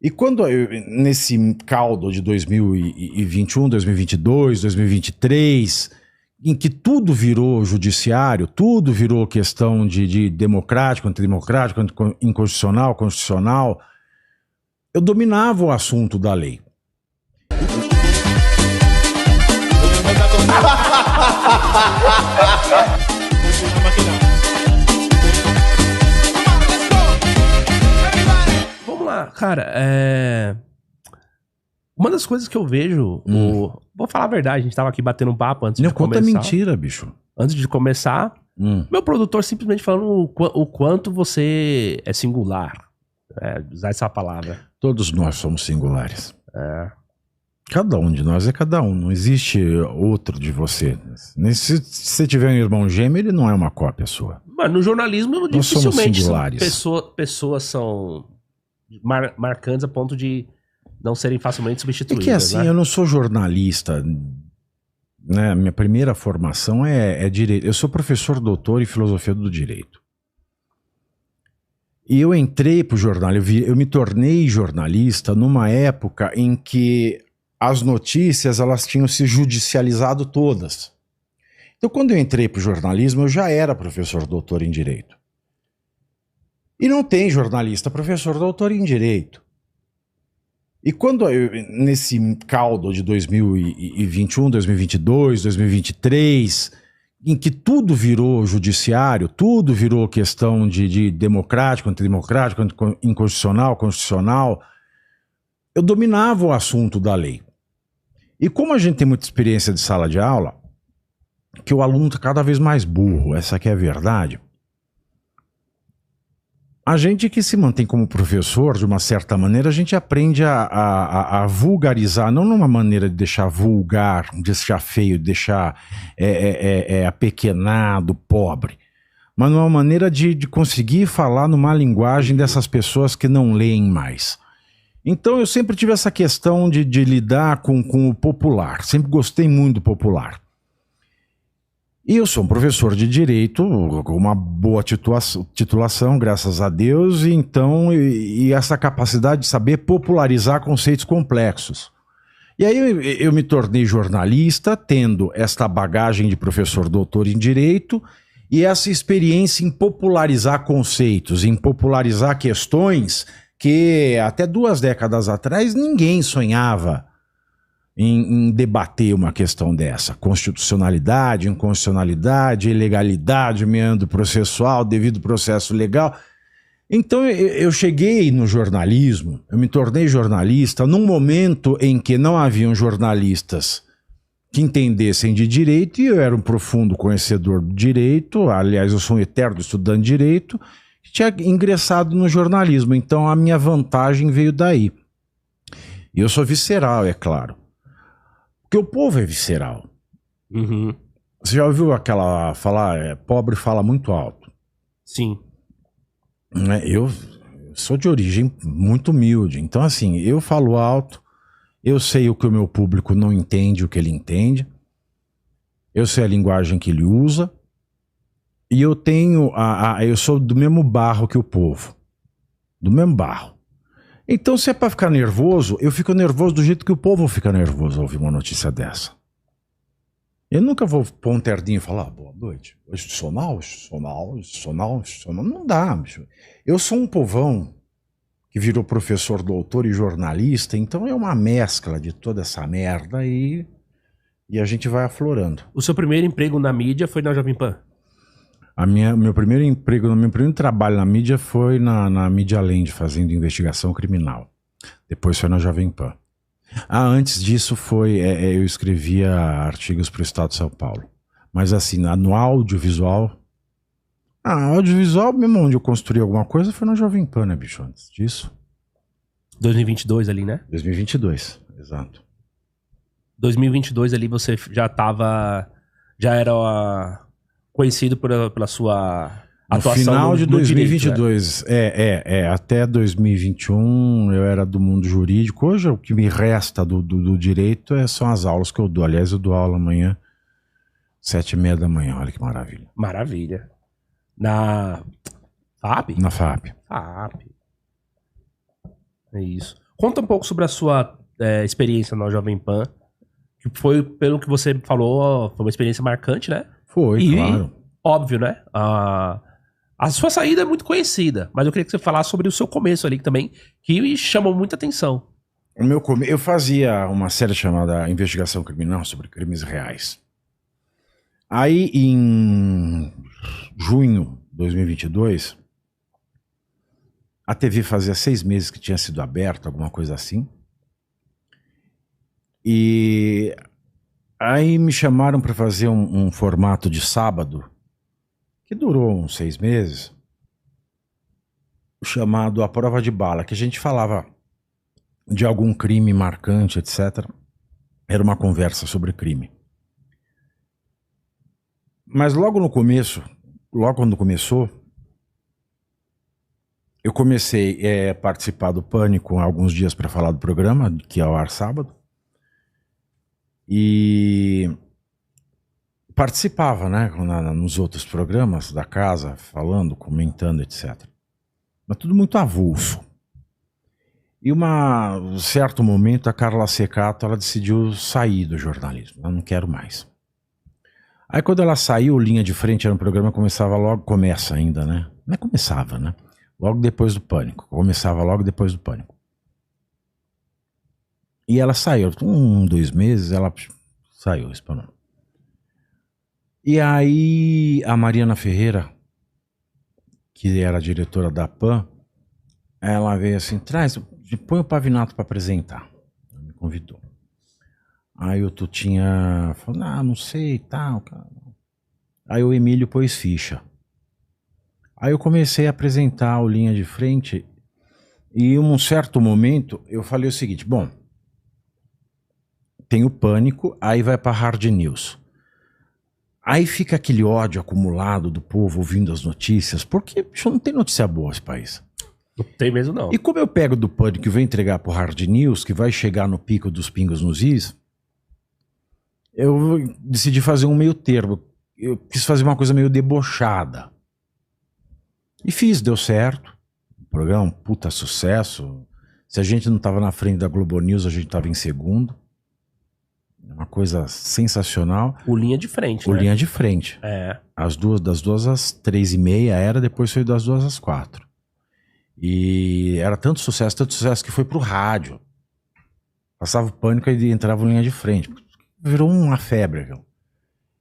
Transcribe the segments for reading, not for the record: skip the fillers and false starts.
E quando nesse caldo de 2021, 2022, 2023, em que tudo virou judiciário, tudo virou questão de democrático, antidemocrático, inconstitucional, constitucional, eu dominava o assunto da lei. Vamos lá, cara, uma das coisas que eu vejo, vou falar a verdade, a gente tava aqui batendo um papo antes de começar. Não conta mentira, bicho. Antes de começar, meu produtor simplesmente falando o quanto você é singular. Usar essa palavra. Todos nós somos singulares. Cada um de nós é cada um. Não existe outro de você. Se você tiver um irmão gêmeo, ele não é uma cópia sua. Mas no jornalismo, nós dificilmente pessoas são marcantes a ponto de não serem facilmente substituídas. É que assim, né? Eu não sou jornalista, né? Minha primeira formação é direito. Eu sou professor doutor em filosofia do direito. E eu entrei pro jornalismo, eu me tornei jornalista numa época em que as notícias elas tinham se judicializado todas. Então, quando eu entrei pro jornalismo, eu já era professor doutor em direito. E não tem jornalista professor doutor em direito. E quando nesse caldo de 2021, 2022, 2023, em que tudo virou judiciário, tudo virou questão de democrático, antidemocrático, inconstitucional, constitucional, eu dominava o assunto da lei. E como a gente tem muita experiência de sala de aula, que o aluno está cada vez mais burro, essa aqui é a verdade. A gente que se mantém como professor, de uma certa maneira, a gente aprende a vulgarizar, não numa maneira de deixar vulgar, de deixar feio, de deixar apequenado, pobre, mas numa maneira de conseguir falar numa linguagem dessas pessoas que não leem mais. Então eu sempre tive essa questão de lidar com o popular, sempre gostei muito do popular. E eu sou um professor de direito, com uma boa titulação, graças a Deus, e essa capacidade de saber popularizar conceitos complexos. E aí eu me tornei jornalista, tendo esta bagagem de professor doutor em direito, e essa experiência em popularizar conceitos, em popularizar questões que até 2 décadas atrás ninguém sonhava em debater uma questão dessa. Constitucionalidade, inconstitucionalidade, ilegalidade, meandro processual, devido processo legal. Então eu cheguei no jornalismo, eu me tornei jornalista num momento em que não haviam jornalistas que entendessem de direito, e eu era um profundo conhecedor do direito, aliás, eu sou um eterno estudante de direito, que tinha ingressado no jornalismo, então a minha vantagem veio daí. E eu sou visceral, é claro. Porque o povo é visceral. Você já ouviu aquela falar, pobre fala muito alto? Sim. Eu sou de origem muito humilde, então assim, eu falo alto, eu sei o que o meu público não entende, o que ele entende, eu sei a linguagem que ele usa, e eu tenho, eu sou do mesmo barro que o povo, do mesmo barro. Então, se é pra ficar nervoso, eu fico nervoso do jeito que o povo fica nervoso ao ouvir uma notícia dessa. Eu nunca vou pôr um terninho e falar, boa noite, institucional, não dá, bicho. Eu sou um povão que virou professor, doutor e jornalista, então é uma mescla de toda essa merda e a gente vai aflorando. O seu primeiro emprego na mídia foi na Jovem Pan? Meu primeiro trabalho na mídia foi na Mídia Land, fazendo investigação criminal. Depois foi na Jovem Pan. Antes disso eu escrevia artigos para o Estado de São Paulo. Mas assim, no audiovisual... audiovisual mesmo, onde eu construí alguma coisa, foi na Jovem Pan, né, bicho? Antes disso. 2022 ali, né? 2022, exato. 2022 ali você já era conhecido pela sua atuação no final de 2022, direito, até 2021 eu era do mundo jurídico. Hoje o que me resta do direito são as aulas que eu dou. Aliás, eu dou aula amanhã, 7h30 da manhã, olha que maravilha. Maravilha. Na FAP? Na FAP. FAP. É isso. Conta um pouco sobre a sua experiência na Jovem Pan, que foi, pelo que você falou, foi uma experiência marcante, né? Foi, E, claro. óbvio, né? A sua saída é muito conhecida, mas eu queria que você falasse sobre o seu começo ali também, que chamou muita atenção. Eu fazia uma série chamada Investigação Criminal sobre crimes reais. Aí, em junho de 2022, a TV fazia 6 meses que tinha sido aberta, alguma coisa assim. E aí me chamaram para fazer um formato de sábado, que durou uns 6 meses, chamado A Prova de Bala, que a gente falava de algum crime marcante, etc. Era uma conversa sobre crime. Mas logo quando começou, eu comecei a participar do Pânico alguns dias para falar do programa, que é ao ar sábado. E participava, né, nos outros programas da casa, falando, comentando, etc. Mas tudo muito avulso. E um certo momento a Carla Secato, ela decidiu sair do jornalismo. Eu não quero mais. Aí quando ela saiu, Linha de Frente era um programa que começa ainda, né? Não é começava, né? Logo depois do Pânico. Começava logo depois do Pânico. E ela saiu. 2 meses ela saiu, espanou. E aí a Mariana Ferreira, que era a diretora da PAN, ela veio assim, põe o Pavinato para apresentar. Ela me convidou. Aí o Tutinha falou, não sei, tal. Aí o Emílio pôs ficha. Aí eu comecei a apresentar o Linha de Frente e em um certo momento eu falei o seguinte, bom, tem o Pânico, aí vai para Hard News. Aí fica aquele ódio acumulado do povo ouvindo as notícias, porque não tem notícia boa nesse país. Não tem mesmo, não. E como eu pego do Pânico e vou entregar pro Hard News, que vai chegar no pico dos pingos nos is, eu decidi fazer um meio termo. Eu quis fazer uma coisa meio debochada. E fiz, deu certo. O programa, um puta sucesso. Se a gente não tava na frente da Globo News, a gente tava em segundo. Uma coisa sensacional. O Linha de Frente, O né? Linha de Frente. É. Das 2 às 3h30 era, depois foi das 2 às 4. E era tanto sucesso que foi pro rádio. Passava o Pânico e entrava o Linha de Frente. Virou uma febre, viu?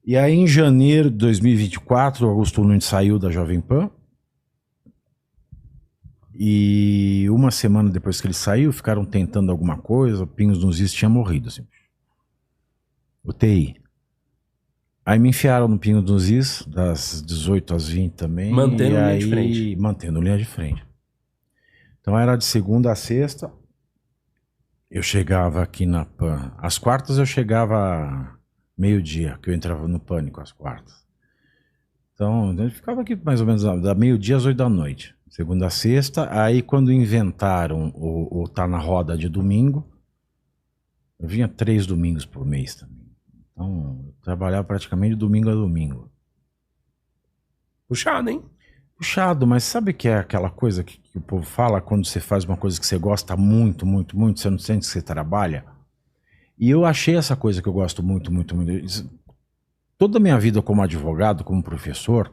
E aí em janeiro de 2024, o Augusto Nunes saiu da Jovem Pan. E uma semana depois que ele saiu, ficaram tentando alguma coisa, o Pingos nos Is tinha morrido, assim. UTI. Aí me enfiaram no Pingos nos Is, das 18 às 20 também. Mantendo Linha de Frente. Mantendo Linha de Frente. Então era de segunda a sexta. Eu chegava aqui na PAN. Às quartas eu chegava meio-dia, que eu entrava no Pânico às quartas. Então eu ficava aqui mais ou menos da meio-dia às 8 da noite. Segunda a sexta. Aí quando inventaram o Tá na Roda de domingo, eu vinha 3 domingos por mês também. Então eu trabalhava praticamente de domingo a domingo. Puxado, hein? Puxado, mas sabe que é aquela coisa que o povo fala quando você faz uma coisa que você gosta muito, muito, muito, você não sente que você trabalha? E eu achei essa coisa que eu gosto muito, muito, muito. Toda a minha vida como advogado, como professor,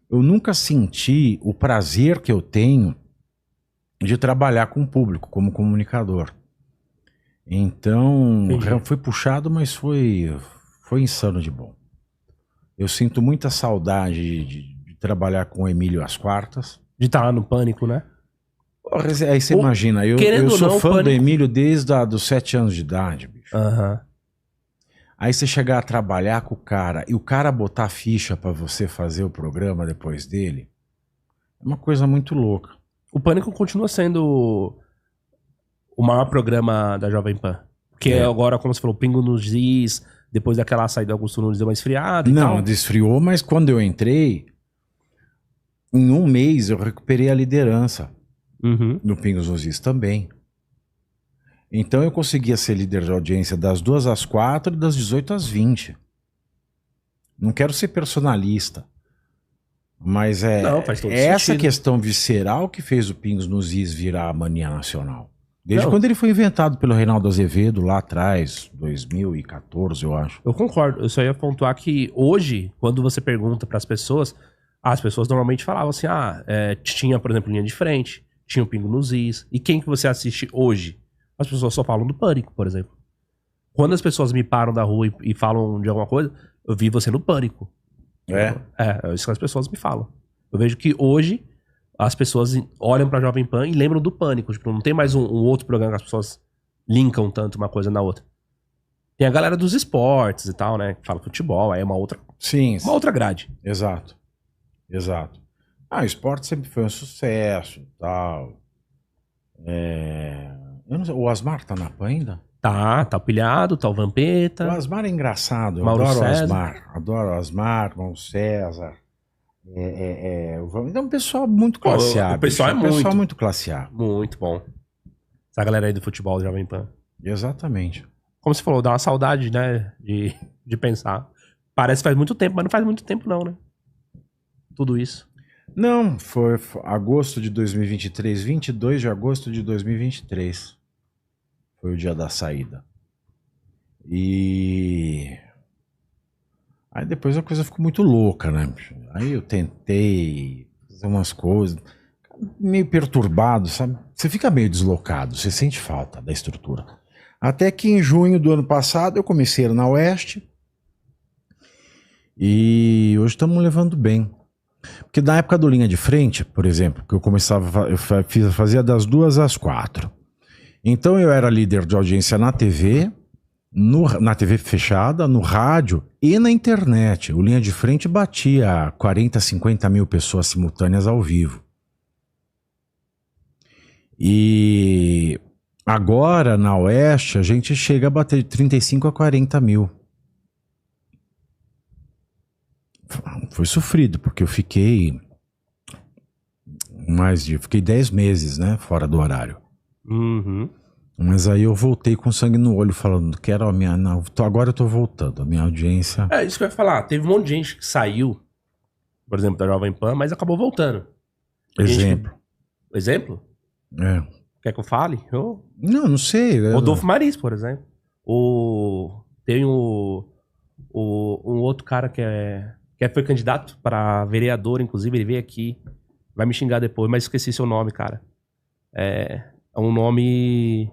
eu nunca senti o prazer que eu tenho de trabalhar com o público, como comunicador. Então, foi puxado, mas foi insano de bom. Eu sinto muita saudade de trabalhar com o Emílio às quartas. De estar lá no Pânico, né? Aí você imagina, eu sou fã do Emílio desde os 7 anos de idade, bicho. Uhum. Aí você chegar a trabalhar com o cara e o cara botar ficha pra você fazer o programa depois dele, é uma coisa muito louca. O Pânico continua sendo o maior programa da Jovem Pan. Porque agora, como você falou, Pingo nos Is, depois daquela saída do Augusto Nunes deu uma esfriada e tal. Não, desfriou, mas quando eu entrei, em um mês eu recuperei a liderança no Pingos nos Is também. Então eu conseguia ser líder de audiência das 2 às 4 e das 18 às 20. Não quero ser personalista, mas Não, faz todo essa sentido. questão visceral que fez o Pingos nos Is virar a mania nacional. Desde quando ele foi inventado pelo Reinaldo Azevedo, lá atrás, 2014, eu acho. Eu concordo. Eu só ia pontuar que hoje, quando você pergunta pras pessoas, as pessoas normalmente falavam assim, tinha, por exemplo, Linha de Frente, tinha o Pingo nos Is. E quem que você assiste hoje? As pessoas só falam do Pânico, por exemplo. Quando as pessoas me param da rua e falam de alguma coisa, eu vi você no Pânico. É isso que as pessoas me falam. Eu vejo que hoje as pessoas olham pra Jovem Pan e lembram do Pânico. Tipo, não tem mais um outro programa que as pessoas linkam tanto uma coisa na outra. Tem a galera dos esportes e tal, né? Que fala futebol, aí é uma outra grade. Exato. O esporte sempre foi um sucesso e tal. Eu não sei, o Asmar tá na Pan ainda? Tá o Pilhado, tá o Vampeta. O Asmar é engraçado, eu Mauro adoro César. o Asmar. Adoro o Asmar, Mauro César. Então, um pessoal muito classe A. O pessoal muito classe A. Muito bom. Essa galera aí do futebol do Jovem Pan. Exatamente. Como você falou, dá uma saudade, né? De pensar. Parece que faz muito tempo, mas não faz muito tempo não, né? Tudo isso. Não, foi agosto de 2023, 22 de agosto de 2023. Foi o dia da saída. E aí depois a coisa ficou muito louca, né? Aí eu tentei fazer umas coisas, meio perturbado, sabe? Você fica meio deslocado, você sente falta da estrutura. Até que em junho do ano passado eu comecei a ir na Oeste e hoje estamos levando bem. Porque na época do Linha de Frente, por exemplo, que eu fazia das 2 às 4. Então eu era líder de audiência na TV, na TV fechada, no rádio e na internet. O Linha de Frente batia 40, 50 mil pessoas simultâneas ao vivo. E agora, na Oeste, a gente chega a bater de 35 a 40 mil. Foi sofrido, porque eu fiquei 10 meses, né, fora do horário. Uhum. Mas aí eu voltei com sangue no olho, falando que era agora eu tô voltando, a minha audiência... É isso que eu ia falar, teve um monte de gente que saiu, por exemplo, da Jovem Pan, mas acabou voltando. Exemplo. Exemplo? É. Quer que eu fale? Não sei. Rodolfo Maris, por exemplo. Tem um outro cara que foi candidato para vereador, inclusive, ele veio aqui, vai me xingar depois, mas esqueci seu nome, cara. É um nome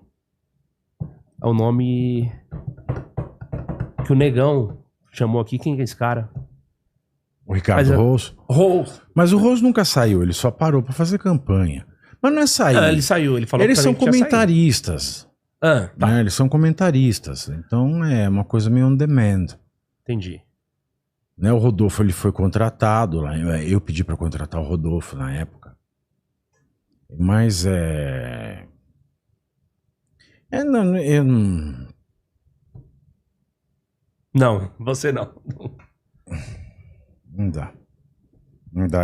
que o Negão chamou aqui. Quem é esse cara? O Ricardo Rose. Mas o Rose nunca saiu, ele só parou para fazer campanha. Mas não é sair. Ele saiu, ele falou Eles são comentaristas. Tá. Né? Eles são comentaristas. Então é uma coisa meio on demand. Entendi. Né? O Rodolfo ele foi contratado lá. Eu pedi para contratar o Rodolfo na época. Mas Não, você não. Não dá.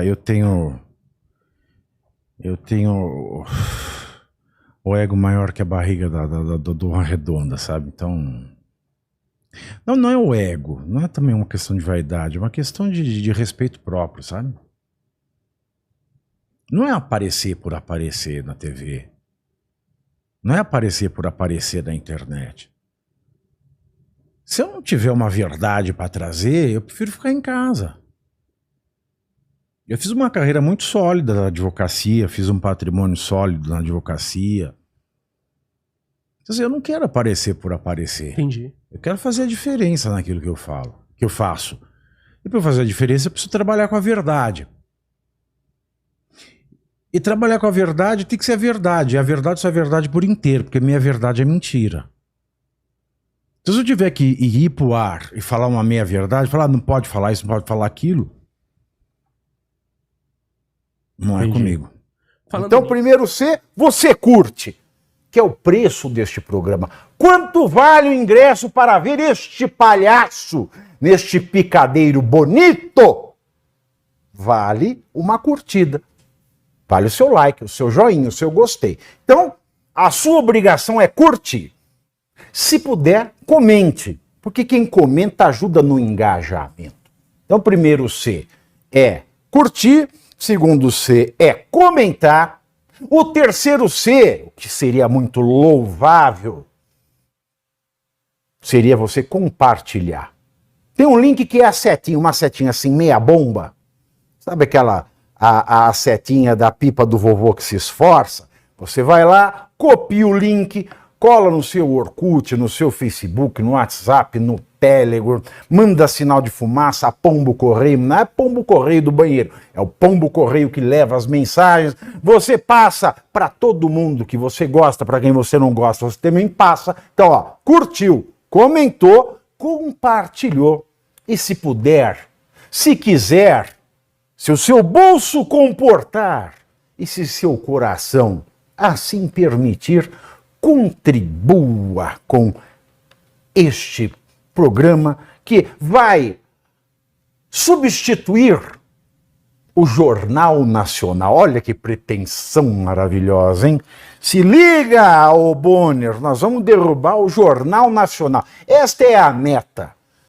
Eu tenho o ego maior que a barriga do uma redonda, sabe? Então não é o ego, não é também uma questão de vaidade, é uma questão de respeito próprio, sabe? Não é aparecer por aparecer na TV. Não é aparecer por aparecer na internet. Se eu não tiver uma verdade para trazer, eu prefiro ficar em casa. Eu fiz uma carreira muito sólida na advocacia, fiz um patrimônio sólido na advocacia. Quer dizer, eu não quero aparecer por aparecer. Entendi. Eu quero fazer a diferença naquilo que eu falo, que eu faço. E para fazer a diferença, eu preciso trabalhar com a verdade. E trabalhar com a verdade tem que ser a verdade. E a verdade só é verdade por inteiro, porque minha verdade é mentira. Se eu tiver que ir pro ar e falar uma meia verdade, falar não pode falar isso, não pode falar aquilo, não é comigo. Então, primeiro C, você curte, que é o preço deste programa. Quanto vale o ingresso para ver este palhaço neste picadeiro bonito? Vale uma curtida. Vale o seu like, o seu joinha, o seu gostei. Então, a sua obrigação é curtir. Se puder, comente, porque quem comenta ajuda no engajamento. Então, primeiro C é curtir, segundo C é comentar, O terceiro C, o que seria muito louvável, seria você compartilhar. Tem um link que é a setinha, uma setinha assim, meia bomba. Sabe aquela, a setinha da pipa do vovô que se esforça? Você vai lá, copia o link, cola no seu Orkut, no seu Facebook, no WhatsApp, no Telegram, manda sinal de fumaça, pombo correio, não é pombo correio do banheiro, é o pombo correio que leva as mensagens, você passa para todo mundo que você gosta, para quem você não gosta, você também passa. Então, ó, curtiu, comentou, compartilhou. E se puder, se quiser, se o seu bolso comportar e se seu coração assim permitir, contribua com este programa que vai substituir o Jornal Nacional. Olha que pretensão maravilhosa, hein? Se liga, ô Bonner, nós vamos derrubar o Jornal Nacional. Esta é a meta.